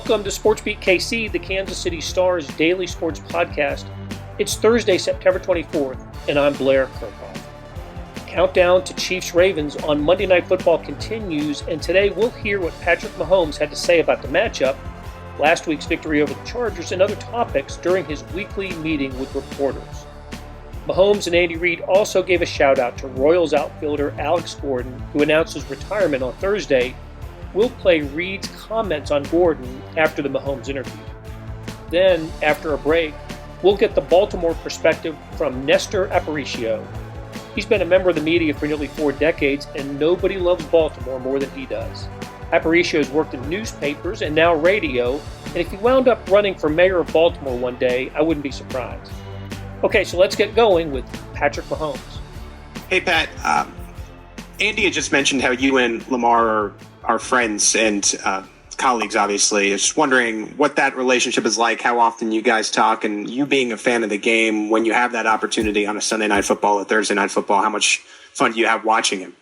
Welcome to SportsBeat KC, the Kansas City Star's daily sports podcast. It's Thursday, September 24th, and I'm Blair Kirchhoff. Countdown to Chiefs-Ravens on Monday Night Football continues, and today we'll hear what Patrick Mahomes had to say about the matchup, last week's victory over the Chargers, and other topics during his weekly meeting with reporters. Mahomes and Andy Reid also gave a shout-out to Royals outfielder Alex Gordon, who announced his retirement on Thursday. We'll play Reid's comments on Gordon after the Mahomes interview. Then, after a break, we'll get the Baltimore perspective from Nestor Aparicio. He's been a member of the media for nearly 4 decades, and nobody loves Baltimore more than he does. Aparicio has worked in newspapers and now radio, and if he wound up running for mayor of Baltimore one day, I wouldn't be surprised. Okay, so let's get going with Patrick Mahomes. Hey, Pat. Andy had just mentioned how you and Lamar are friends and colleagues, obviously. I was just wondering what that relationship is like, how often you guys talk, and you being a fan of the game, when you have that opportunity on a Sunday Night Football or Thursday Night Football, how much fun do you have watching him?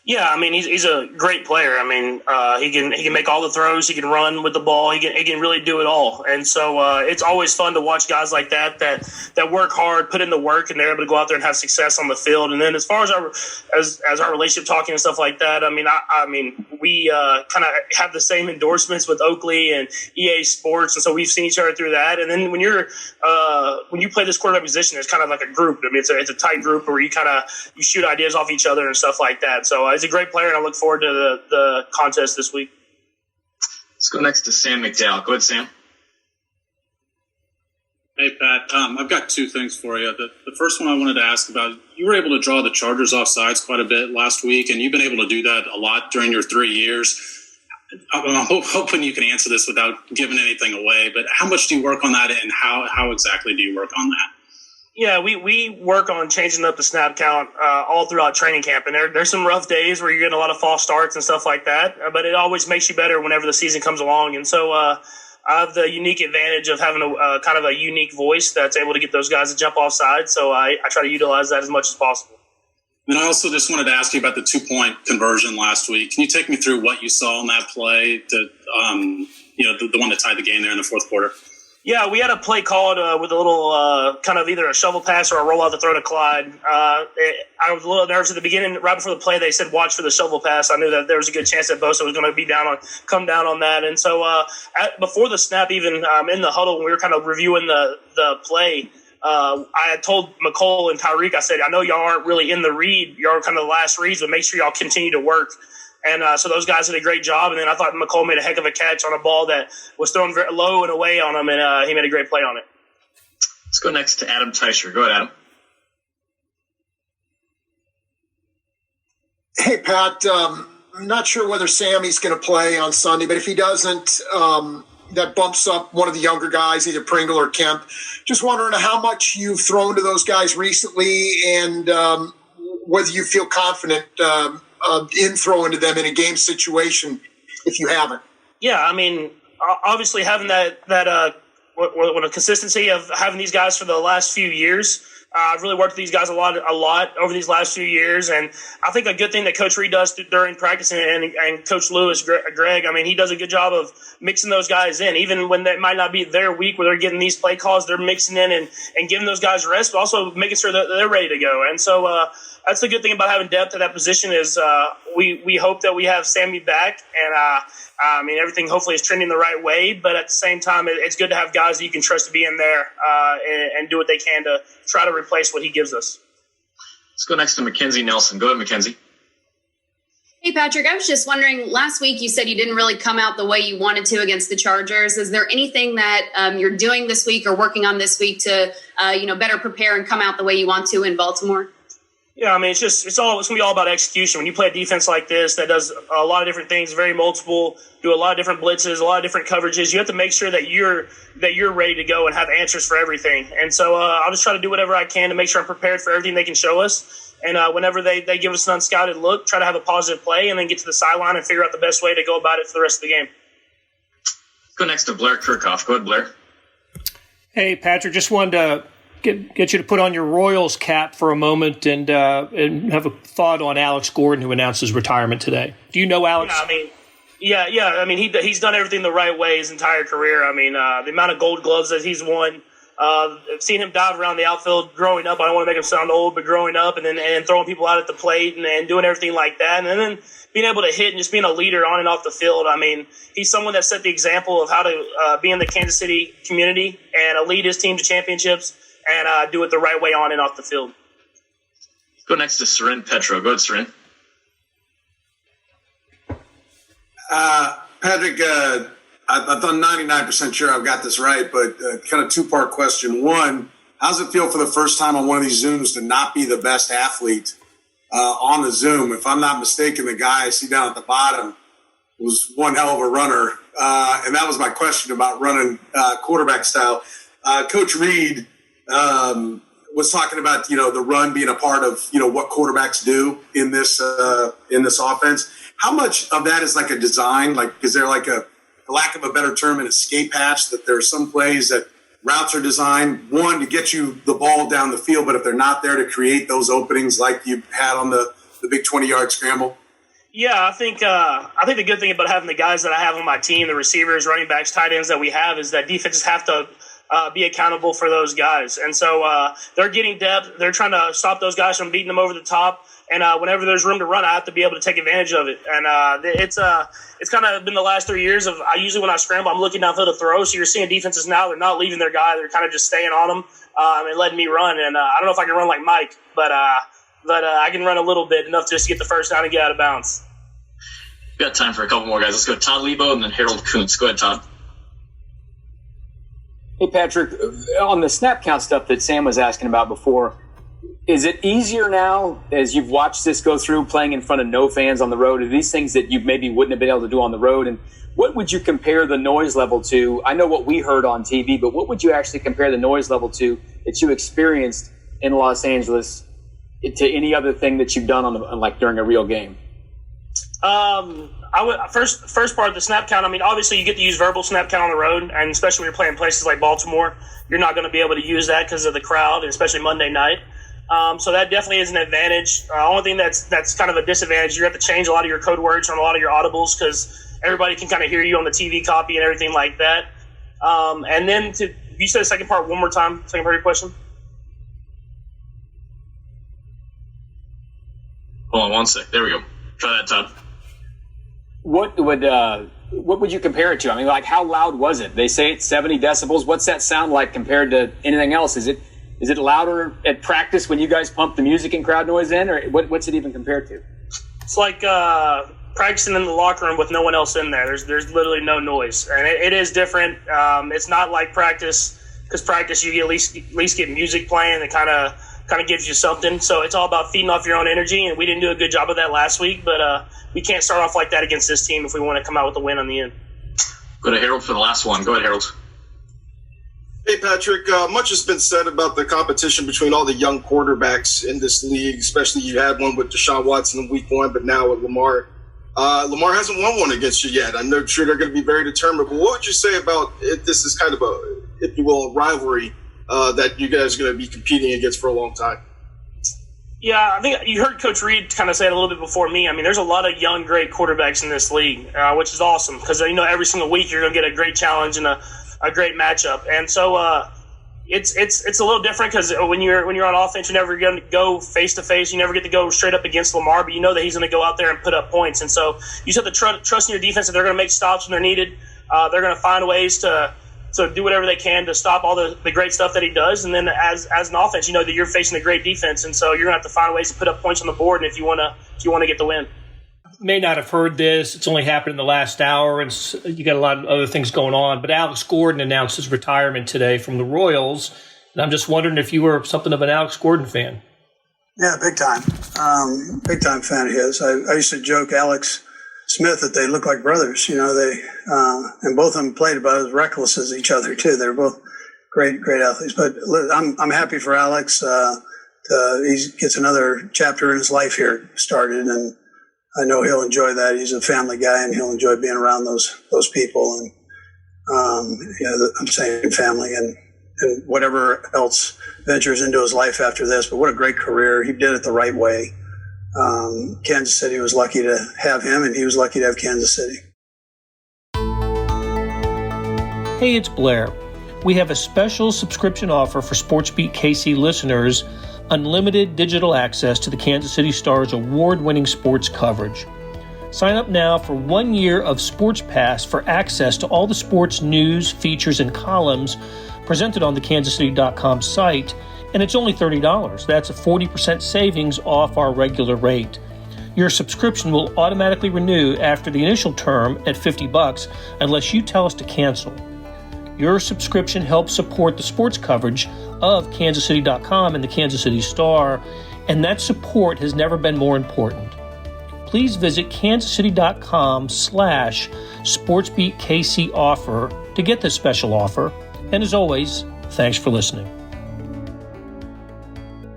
Yeah, I mean, he's a great player. I mean, he can make all the throws. He can run with the ball. He can really do it all. And so it's always fun to watch guys like that work hard, put in the work, and they're able to go out there and have success on the field. And then as far as our relationship talking and stuff like that, I mean, we kind of have the same endorsements with Oakley and EA Sports, and so we've seen each other through that. And then when you play this quarterback position, it's kind of like a group. I mean, it's a tight group where you shoot ideas off each other and stuff like that. So he's a great player, and I look forward to the contest this week. Let's go next to Sam McDowell. Go ahead, Sam. Hey, Pat. I've got 2 things for you. The first one I wanted to ask about, you were able to draw the Chargers off sides quite a bit last week, and you've been able to do that a lot during your 3 years. I'm hoping you can answer this without giving anything away, but how much do you work on that, and how exactly do you work on that? Yeah, we work on changing up the snap count all throughout training camp, and there's some rough days where you're getting a lot of false starts and stuff like that, but it always makes you better whenever the season comes along. And so I have the unique advantage of having a kind of a unique voice that's able to get those guys to jump off sides, so I try to utilize that as much as possible. And I also just wanted to ask you about the 2-point conversion last week. Can you take me through what you saw in that play, the one that tied the game there in the fourth quarter? Yeah, we had a play called with a little kind of either a shovel pass or a rollout to throw to Clyde. I was a little nervous at the beginning. Right before the play, they said watch for the shovel pass. I knew that there was a good chance that Bosa was going to come down on that. And so before the snap, even in the huddle, when we were kind of reviewing the play, I had told McCole and Tyreek, I said, I know y'all aren't really in the read. Y'all are kind of the last reads, but make sure y'all continue to work. And so those guys did a great job. And then I thought McCole made a heck of a catch on a ball that was thrown very low and away on him, and he made a great play on it. Let's go next to Adam Teicher. Go ahead, Adam. Hey, Pat. I'm not sure whether Sammy's going to play on Sunday, but if he doesn't, that bumps up one of the younger guys, either Pringle or Kemp. Just wondering how much you've thrown to those guys recently, and whether you feel confident in throwing to them in a game situation if you haven't. Yeah, I mean, obviously having that a consistency of having these guys for the last few years. I've really worked with these guys a lot over these last few years, and I think a good thing that Coach Reid does during practice and Coach Lewis, Greg, I mean, he does a good job of mixing those guys in. Even when that might not be their week where they're getting these play calls, they're mixing in and giving those guys rest, but also making sure that they're ready to go. And so that's the good thing about having depth at that position is we hope that we have Sammy back, and I mean, everything hopefully is trending the right way, but at the same time, it's good to have guys that you can trust to be in there and do what they can to try to replace what he gives us. Let's go next to Mackenzie Nelson. Go ahead, Mackenzie. Hey, Patrick, I was just wondering, last week you said you didn't really come out the way you wanted to against the Chargers. Is there anything that you're doing this week or working on this week to, better prepare and come out the way you want to in Baltimore? Yeah, I mean, it's going to be all about execution. When you play a defense like this that does a lot of different things, very multiple, do a lot of different blitzes, a lot of different coverages, you have to make sure that you're ready to go and have answers for everything. And so I'll just try to do whatever I can to make sure I'm prepared for everything they can show us. And whenever they give us an unscouted look, try to have a positive play and then get to the sideline and figure out the best way to go about it for the rest of the game. Let's go next to Blair Kirchhoff. Go ahead, Blair. Hey, Patrick, just wanted to get you to put on your Royals cap for a moment and have a thought on Alex Gordon, who announced his retirement today. Do you know Alex? Yeah, I mean, Yeah. I mean, he's done everything the right way his entire career. I mean, the amount of Gold Gloves that he's won. I've seen him dive around the outfield growing up. I don't want to make him sound old, but growing up and throwing people out at the plate and doing everything like that. And then being able to hit and just being a leader on and off the field. I mean, he's someone that set the example of how to be in the Kansas City community and lead his team to championships and do it the right way on and off the field. Go next to Seren Petro. Go ahead, Seren. Patrick, I'm 99% sure I've got this right, but kind of two-part question. One, how does it feel for the first time on one of these Zooms to not be the best athlete on the Zoom? If I'm not mistaken, the guy I see down at the bottom was one hell of a runner, and that was my question about running quarterback style. Coach Reid was talking about, the run being a part of, what quarterbacks do in this offense. How much of that is like a design? Like, is there like for lack of a better term, an escape hatch that there are some plays that routes are designed, one, to get you the ball down the field, but if they're not there, to create those openings like you had on the big 20-yard scramble? Yeah, I think the good thing about having the guys that I have on my team, the receivers, running backs, tight ends that we have, is that defenses have to be accountable for those guys. And so they're getting depth. They're trying to stop those guys from beating them over the top. And whenever there's room to run, I have to be able to take advantage of it. And it's kind of been the last 3 years of usually when I scramble, I'm looking downfield to throw. So you're seeing defenses now, they're not leaving their guy. They're kind of just staying on them and letting me run. And I don't know if I can run like Mike, but I can run a little bit, enough just to get the first down and get out of bounds. We've got time for a couple more guys. Let's go Todd Lebo and then Harold Kuntz. Go ahead, Todd. Hey, Patrick, on the snap count stuff that Sam was asking about before, is it easier now as you've watched this go through, playing in front of no fans on the road? Are these things that you maybe wouldn't have been able to do on the road? And what would you compare the noise level to? I know what we heard on TV, but what would you actually compare the noise level to that you experienced in Los Angeles to any other thing that you've done like during a real game? I would first part of the snap count. I mean, obviously you get to use verbal snap count on the road, and especially when you're playing places like Baltimore, you're not going to be able to use that because of the crowd, especially Monday night. So that definitely is an advantage. Only thing that's kind of a disadvantage, you have to change a lot of your code words on a lot of your audibles because everybody can kind of hear you on the TV copy and everything like that. And then you said the second part one more time. Second part of your question. Hold on one sec. There we go. Try that, Todd. What would you compare it to? I mean, like, how loud was it? They say it's 70 decibels. What's that sound like compared to anything else? Is it louder at practice when you guys pump the music and crowd noise in, or what's it even compared to? It's like practicing in the locker room with no one else in there. There's literally no noise, and it is different. It's not like practice, because practice you at least get music playing that kind of gives you something. So it's all about feeding off your own energy, and we didn't do a good job of that last week, but we can't start off like that against this team if we want to come out with a win on the end. Go to Harold for the last one. Go ahead, Harold. Hey, Patrick, much has been said about the competition between all the young quarterbacks in this league, especially you had one with Deshaun Watson in week 1, but now with Lamar. Lamar hasn't won one against you yet. I'm sure they're going to be very determined, but what would you say about if this is kind of a, if you will, a rivalry that you guys are going to be competing against for a long time? Yeah, I think you heard Coach Reid kind of say it a little bit before me. I mean, there's a lot of young, great quarterbacks in this league, which is awesome because, every single week you're going to get a great challenge and a great matchup. And so it's a little different because when you're on offense, you're never going to go face-to-face. You never get to go straight up against Lamar, but you know that he's going to go out there and put up points. And so you just have to trust in your defense that they're going to make stops when they're needed. They're going to find ways to do whatever they can to stop all the great stuff that he does. And then as an offense, you know that you're facing a great defense. And so you're going to have to find ways to put up points on the board and if you want to get the win. May not have heard this. It's only happened in the last hour, and you got a lot of other things going on. But Alex Gordon announced his retirement today from the Royals. And I'm just wondering if you were something of an Alex Gordon fan. Yeah, big time. Big time fan of his. I used to joke Alex Smith that they look like brothers. And both of them played about as reckless as each other too. They're both great athletes. But I'm happy for Alex. He gets another chapter in his life here started, and I know he'll enjoy that. He's a family guy, and he'll enjoy being around those people. And I'm saying family and whatever else ventures into his life after this. But what a great career! He did it the right way. Kansas City was lucky to have him, and he was lucky to have Kansas City. Hey, it's Blair. We have a special subscription offer for SportsBeat KC listeners, unlimited digital access to the Kansas City Stars award-winning sports coverage. Sign up now for 1 year of Sports Pass for access to all the sports news, features, and columns presented on the kansascity.com site, and it's only $30. That's a 40% savings off our regular rate. Your subscription will automatically renew after the initial term at $50 unless you tell us to cancel. Your subscription helps support the sports coverage of kansascity.com and the Kansas City Star, and that support has never been more important. Please visit kansascity.com/SportsBeatKC offer to get this special offer. And as always, thanks for listening.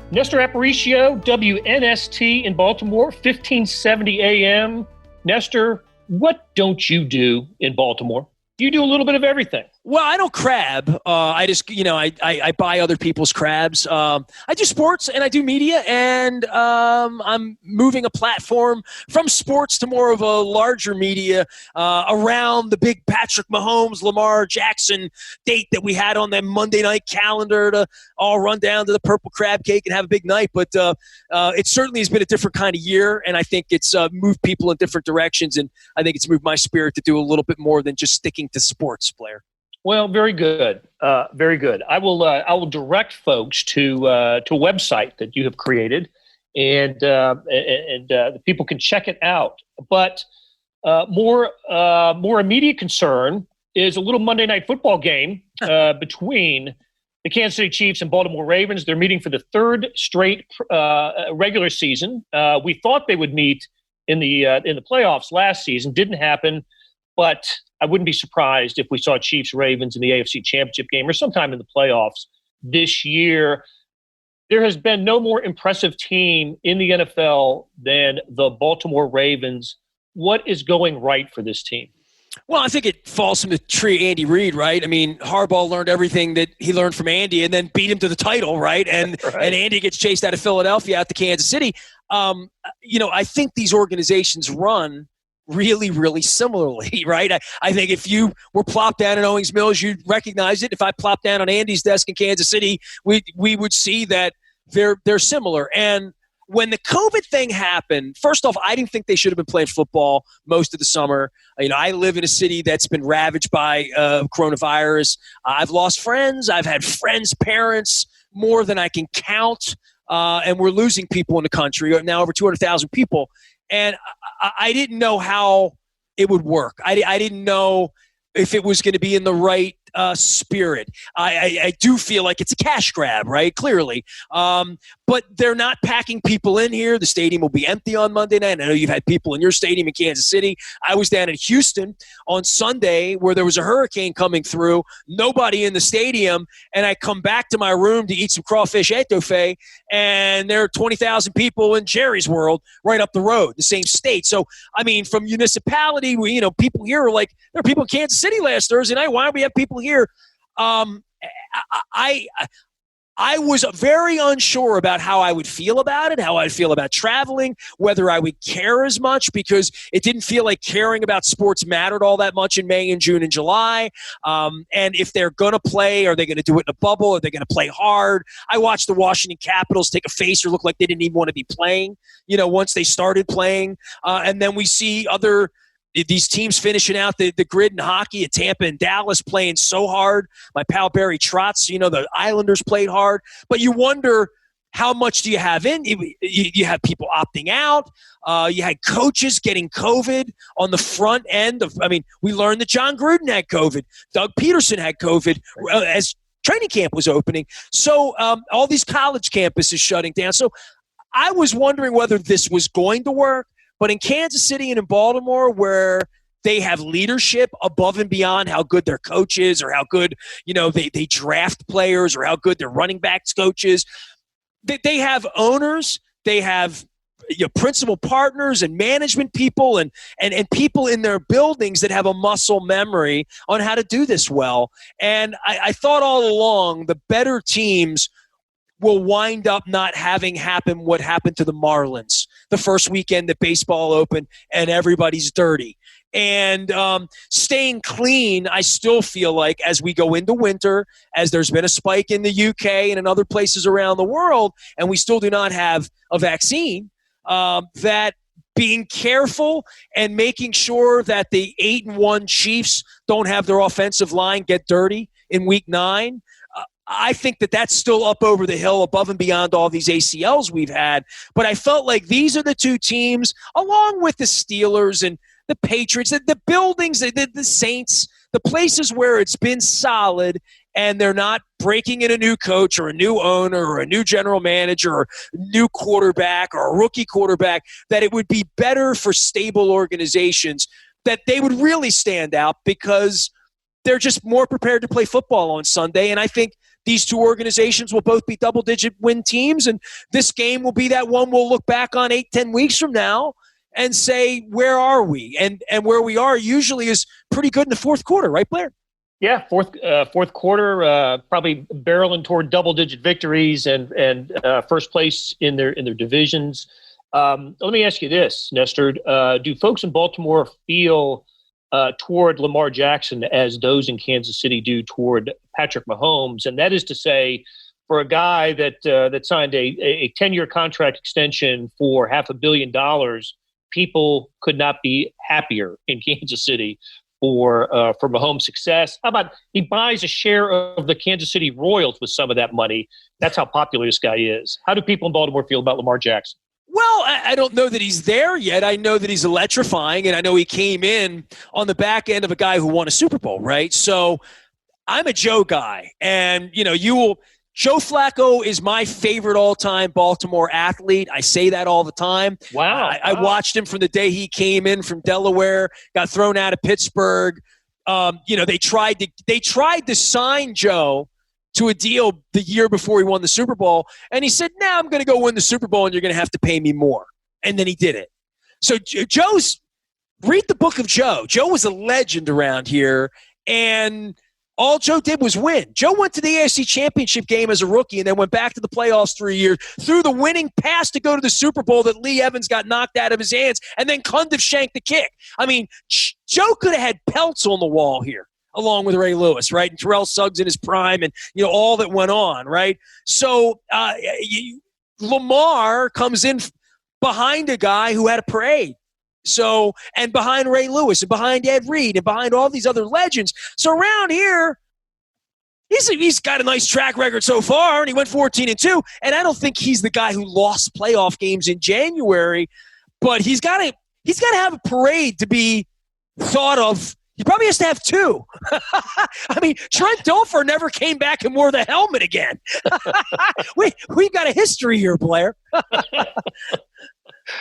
Nestor Aparicio, WNST in Baltimore, 1570 AM. Nestor, what don't you do in Baltimore? You do a little bit of everything. Well, I don't crab. I just, I buy other people's crabs. I do sports and I do media, and I'm moving a platform from sports to more of a larger media around the big Patrick Mahomes, Lamar Jackson date that we had on that Monday night calendar to all run down to the Purple Crab Cake and have a big night. But it certainly has been a different kind of year, and I think it's moved people in different directions, and I think it's moved my spirit to do a little bit more than just sticking to sports, Blair. Well, very good. Very good. I will direct folks to a website that you have created, and the people can check it out. But more immediate concern is a little Monday Night Football game between the Kansas City Chiefs and Baltimore Ravens. They're meeting for the third straight regular season. We thought they would meet in the playoffs last season. Didn't happen, but I wouldn't be surprised if we saw Chiefs-Ravens in the AFC Championship game or sometime in the playoffs this year. There has been no more impressive team in the NFL than the Baltimore Ravens. What is going right for this team? Well, I think it falls from the tree Andy Reid, right? I mean, Harbaugh learned everything that he learned from Andy and then beat him to the title, right? And and Andy gets chased out of Philadelphia out to Kansas City. I think these organizations run really, really similarly, right? I think if you were plopped down in Owings Mills, you'd recognize it. If I plopped down on Andy's desk in Kansas City, we would see that they're similar. And when the COVID thing happened, first off, I didn't think they should have been playing football most of the summer. I live in a city that's been ravaged by coronavirus. I've lost friends. I've had friends' parents, more than I can count. And we're losing people in the country, now over 200,000 people. And I didn't know how it would work. I didn't know if it was going to be in the right spirit. I do feel like it's a cash grab, right? Clearly. But they're not packing people in here. The stadium will be empty on Monday night. I know you've had people in your stadium in Kansas City. I was down in Houston on Sunday where there was a hurricane coming through. Nobody in the stadium. And I come back to my room to eat some crawfish etouffee, and there are 20,000 people in Jerry's World right up the road, the same state. So, I mean, from municipality, people here are like, there are people in Kansas City last Thursday night. Why don't we have people here? I was very unsure about how I would feel about it, how I'd feel about traveling, whether I would care as much, because it didn't feel like caring about sports mattered all that much in May and June and July. And if they're going to play, are they going to do it in a bubble? Are they going to play hard? I watched the Washington Capitals take a face or look like they didn't even want to be playing, once they started playing. And then we see these teams finishing out the grid in hockey at Tampa and Dallas playing so hard. My pal Barry Trotz, the Islanders played hard. But you wonder, how much do you have in? You have people opting out. You had coaches getting COVID on the front end we learned that John Gruden had COVID. Doug Peterson had COVID as training camp was opening. So all these college campuses shutting down. So I was wondering whether this was going to work. But in Kansas City and in Baltimore, where they have leadership above and beyond how good their coach is, or how good, they draft players, or how good their running backs coach is, they have owners, they have principal partners and management people and people in their buildings that have a muscle memory on how to do this well. And I thought all along the better teams will wind up not having happen what happened to the Marlins the first weekend that baseball opened and everybody's dirty. And staying clean, I still feel like as we go into winter, as there's been a spike in the UK and in other places around the world, and we still do not have a vaccine, that being careful and making sure that the 8-1 Chiefs don't have their offensive line get dirty in Week 9, I think that that's still up over the hill above and beyond all these ACLs we've had. But I felt like these are the two teams, along with the Steelers and the Patriots, the buildings, the Saints, the places where it's been solid and they're not breaking in a new coach or a new owner or a new general manager or new quarterback or a rookie quarterback, that it would be better for stable organizations, that they would really stand out because they're just more prepared to play football on Sunday. And I think these two organizations will both be double-digit win teams, and this game will be that one we'll look back on 8-10 weeks from now and say, where are we? And where we are usually is pretty good in the fourth quarter, right, Blair? Yeah, fourth quarter, probably barreling toward double-digit victories and first place in their divisions. Let me ask you this, Nestor. Do folks in Baltimore feel toward Lamar Jackson as those in Kansas City do toward Patrick Mahomes? And that is to say, for a guy that signed a 10-year contract extension for $500 million, people could not be happier in Kansas City for Mahomes' success. How about he buys a share of the Kansas City Royals with some of that money? That's how popular this guy is. How do people in Baltimore feel about Lamar Jackson? Well, I don't know that he's there yet. I know that he's electrifying, and I know he came in on the back end of a guy who won a Super Bowl, right? So I'm a Joe guy, and, Joe Flacco is my favorite all-time Baltimore athlete. I say that all the time. Wow. I watched him from the day he came in from Delaware, got thrown out of Pittsburgh. They tried to sign Joe to a deal the year before he won the Super Bowl, and he said, "Nah, I'm going to go win the Super Bowl, and you're going to have to pay me more." And then he did it. So read the book of Joe. Joe was a legend around here, and all Joe did was win. Joe went to the AFC Championship game as a rookie and then went back to the playoffs 3 years, threw the winning pass to go to the Super Bowl that Lee Evans got knocked out of his hands, and then Cundiff shanked the kick. I mean, Joe could have had pelts on the wall here, along with Ray Lewis, right? And Terrell Suggs in his prime and, all that went on, right? So Lamar comes in behind a guy who had a parade. So, and behind Ray Lewis and behind Ed Reed and behind all these other legends. So around here, he's got a nice track record so far, and he went 14-2. And I don't think he's the guy who lost playoff games in January, but he's got to have a parade to be thought of. He probably has to have two. I mean, Trent Dilfer never came back and wore the helmet again. we got a history here, Blair.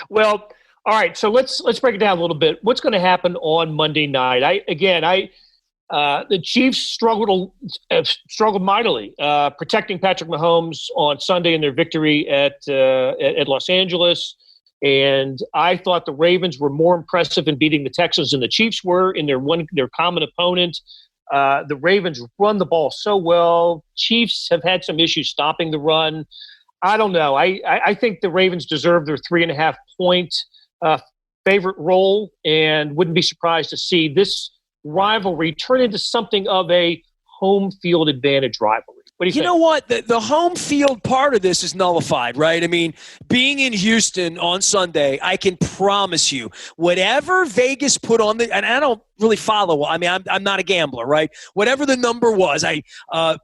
Well, all right, so let's break it down a little bit. What's going to happen on Monday night? The Chiefs struggled mightily protecting Patrick Mahomes on Sunday in their victory at Los Angeles, and I thought the Ravens were more impressive in beating the Texans than the Chiefs were in their common opponent. The Ravens run the ball so well. Chiefs have had some issues stopping the run. I don't know. I think the Ravens deserve their 3.5 point favorite role, and wouldn't be surprised to see this rivalry turn into something of a home field advantage rivalry. What do you think? Know what? The home field part of this is nullified, right? I mean, being in Houston on Sunday, I can promise you, whatever Vegas put on and I don't really follow. I mean, I'm not a gambler, right? Whatever the number was, however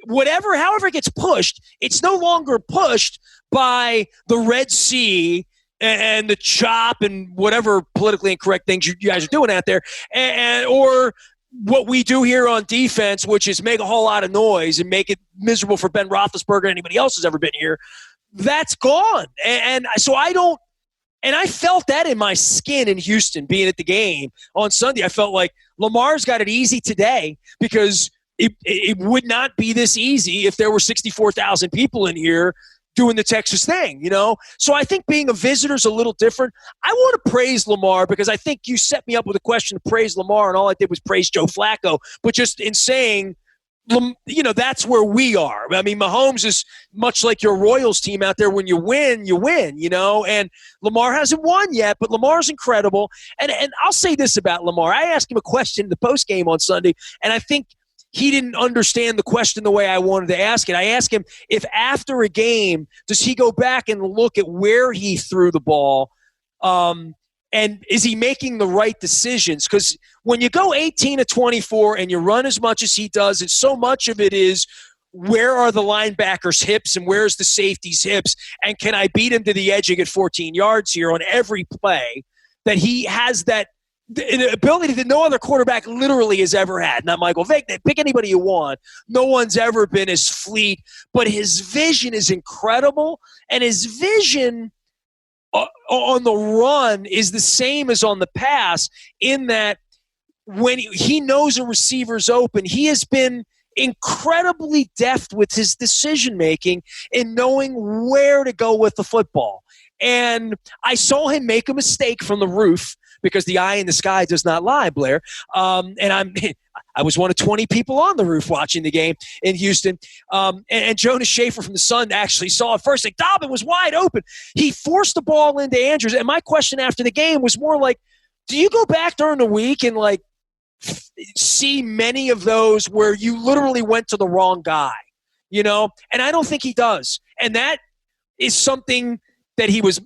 it gets pushed, it's no longer pushed by the Red Sea and the chop and whatever politically incorrect things you guys are doing out there, or what we do here on defense, which is make a whole lot of noise and make it miserable for Ben Roethlisberger and anybody else who's ever been here. That's gone. And so I felt that in my skin in Houston being at the game on Sunday. I felt like Lamar's got it easy today because it would not be this easy if there were 64,000 people in here doing the Texas thing, So I think being a visitor is a little different. I want to praise Lamar because I think you set me up with a question to praise Lamar, and all I did was praise Joe Flacco. But just in saying that's where we are. I mean, Mahomes is much like your Royals team out there. When you win, and Lamar hasn't won yet, but Lamar's incredible. And I'll say this about Lamar. I asked him a question in the postgame on Sunday, and I think he didn't understand the question the way I wanted to ask it. I asked him if after a game, does he go back and look at where he threw the ball, and is he making the right decisions? Because when you go 18-24 and you run as much as he does, and so much of it is where are the linebackers' hips and where's the safety's hips, and can I beat him to the edge and get 14 yards here on every play, that he has that ability that no other quarterback literally has ever had. Not Michael Vick. Pick anybody you want. No one's ever been as fleet, but his vision is incredible, and his vision on the run is the same as on the pass, in that when he knows a receiver's open, he has been incredibly deft with his decision-making in knowing where to go with the football. And I saw him make a mistake from the roof, because the eye in the sky does not lie, Blair. I was one of 20 people on the roof watching the game in Houston. And Jonas Schaefer from the Sun actually saw it first. Like, Dobbin was wide open. He forced the ball into Andrews. And my question after the game was more like, do you go back during the week and see many of those where you literally went to the wrong guy? And I don't think he does. And that is something that he was,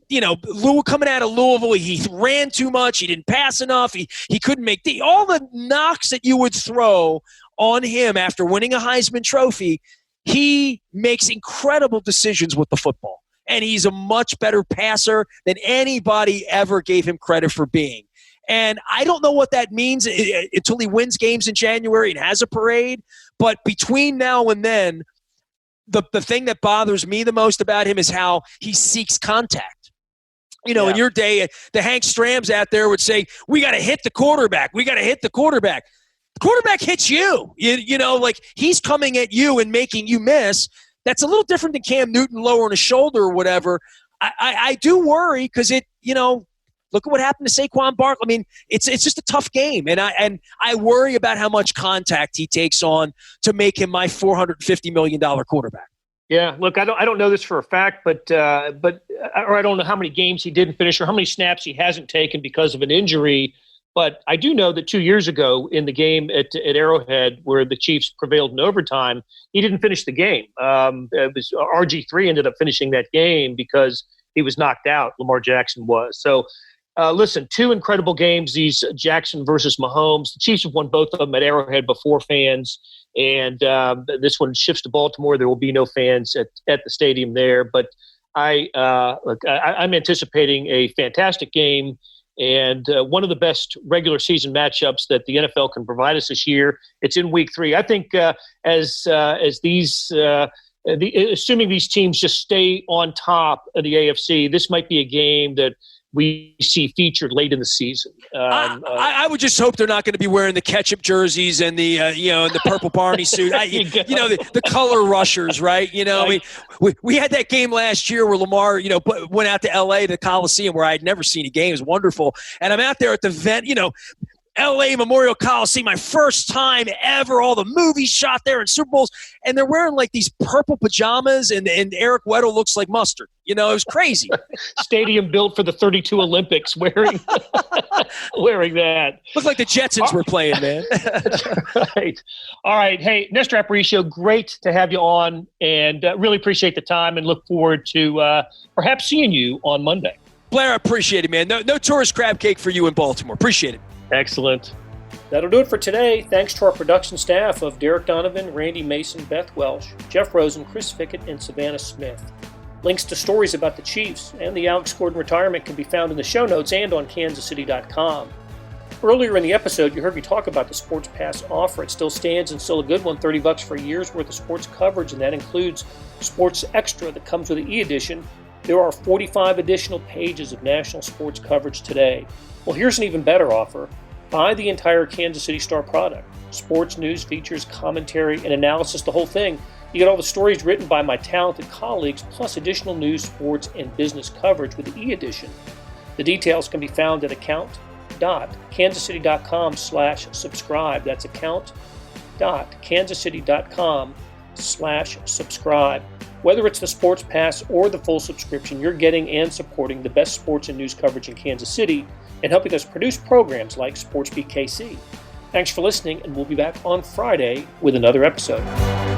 coming out of Louisville, he ran too much, he didn't pass enough, he couldn't make all the knocks that you would throw on him after winning a Heisman Trophy. He makes incredible decisions with the football, and he's a much better passer than anybody ever gave him credit for being. And I don't know what that means until he wins games in January and has a parade, but between now and then, the thing that bothers me the most about him is how he seeks contact. In your day, the Hank Strams out there would say, we got to hit the quarterback. We got to hit the quarterback. The quarterback hits you. He's coming at you and making you miss. That's a little different than Cam Newton lowering his shoulder or whatever. I do worry because look at what happened to Saquon Barkley. I mean, it's just a tough game, and I worry about how much contact he takes on to make him my $450 million quarterback. Yeah, look, I don't know this for a fact, but I don't know how many games he didn't finish or how many snaps he hasn't taken because of an injury. But I do know that 2 years ago in the game at Arrowhead, where the Chiefs prevailed in overtime, he didn't finish the game. It was RG3 ended up finishing that game because he was knocked out. Lamar Jackson was. So. Listen, two incredible games, these Jackson versus Mahomes. The Chiefs have won both of them at Arrowhead before fans, and this one shifts to Baltimore. There will be no fans at the stadium there. But I'm anticipating a fantastic game and one of the best regular season matchups that the NFL can provide us this year. It's in Week 3. I think as these assuming these teams just stay on top of the AFC, this might be a game that we see featured late in the season. I would just hope they're not going to be wearing the ketchup jerseys and the and the purple Barney suit. The color rushers, right? I mean, we had that game last year where Lamar, went out to L.A. to the Coliseum where I'd never seen a game. It was wonderful, and I'm out there at the event, L.A. Memorial Coliseum, my first time ever. All the movies shot there and Super Bowls, and they're wearing these purple pajamas, and Eric Weddle looks like mustard. It was crazy. Stadium built for the 32 Olympics, wearing that. Looked like the Jetsons were playing, man. Right. All right. Hey, Nestor Aparicio, great to have you on, and really appreciate the time, and look forward to perhaps seeing you on Monday. Blair, I appreciate it, man. No tourist crab cake for you in Baltimore. Appreciate it. Excellent. That'll do it for today. Thanks to our production staff of Derek Donovan, Randy Mason, Beth Welsh, Jeff Rosen, Chris Fickett, and Savannah Smith. Links to stories about the Chiefs and the Alex Gordon retirement can be found in the show notes and on kansascity.com. Earlier in the episode, you heard me talk about the Sports Pass offer. It still stands and still a good one, $30 for a year's worth of sports coverage, and that includes Sports Extra that comes with the e-edition. There are 45 additional pages of national sports coverage today. Well, here's an even better offer. Buy the entire Kansas City Star product. Sports news, features, commentary, and analysis, the whole thing. You get all the stories written by my talented colleagues, plus additional news, sports, and business coverage with the e-edition. The details can be found at account.kansascity.com/subscribe. That's sportsbeat.kansascity.com/subscribe. Whether it's the Sports Pass or the full subscription, you're getting and supporting the best sports and news coverage in Kansas City and helping us produce programs like SportsBeat KC. Thanks for listening, and we'll be back on Friday with another episode.